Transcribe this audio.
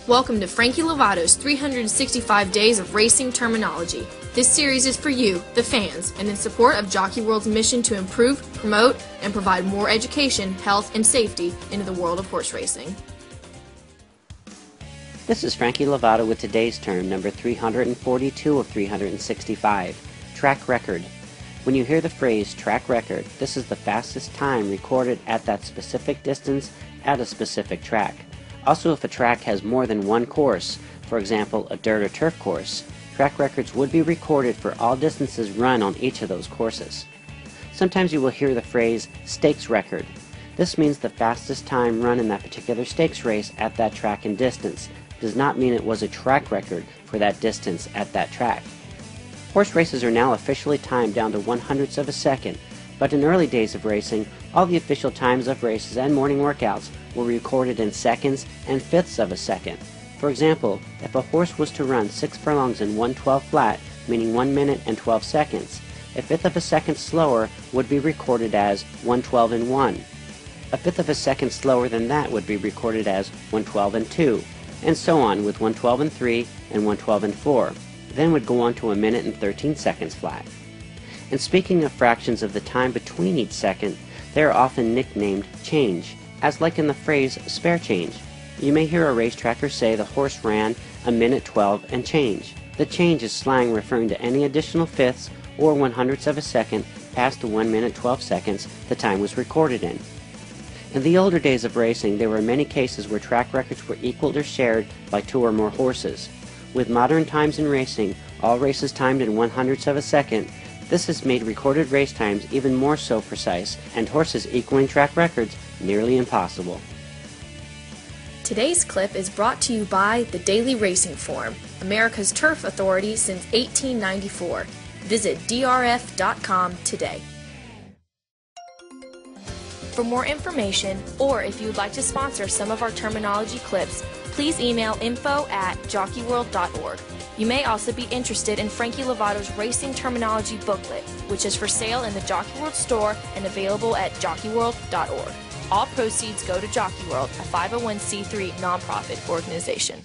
Welcome to Frankie Lovato's 365 Days of Racing Terminology. This series is for you, the fans, and in support of Jockey World's mission to improve, promote, and provide more education, health, and safety into the world of horse racing. This is Frankie Lovato with today's term, number 342 of 365, track record. When you hear the phrase track record, this is the fastest time recorded at that specific distance at a specific track. Also, if a track has more than one course, for example, a dirt or turf course, track records would be recorded for all distances run on each of those courses. Sometimes you will hear the phrase stakes record. This means the fastest time run in that particular stakes race at that track and distance. It does not mean it was a track record for that distance at that track. Horse races are now officially timed down to 1/100ths of a second, but in early days of racing, all the official times of races and morning workouts were recorded in seconds and fifths of a second. For example, if a horse was to run 6 furlongs in 1:12 flat, meaning 1 minute and 12 seconds, a fifth of a second slower would be recorded as 1:12 and 1. A fifth of a second slower than that would be recorded as 1:12 and 2, and so on with 1:12 and 3 and 1:12 and 4. Then would go on to 1 minute and 13 seconds flat. And speaking of fractions of the time between each second, they are often nicknamed change, as like in the phrase spare change. You may hear a racetracker say the horse ran 1 minute 12 and change. The change is slang referring to any additional fifths or 1/100ths of a second past the 1 minute 12 seconds the time was recorded in. In the older days of racing, there were many cases where track records were equaled or shared by 2 or more horses. With modern times in racing, all races timed in 1/100ths of a second, this has made recorded race times even more so precise, and horses equaling track records nearly impossible. Today's clip is brought to you by the Daily Racing Form, America's turf authority since 1894. Visit drf.com today. For more information, or if you would like to sponsor some of our terminology clips, please email info@jockeyworld.org. You may also be interested in Frankie Lovato's Racing Terminology booklet, which is for sale in the Jockey World store and available at jockeyworld.org. All proceeds go to Jockey World, a 501c3 nonprofit organization.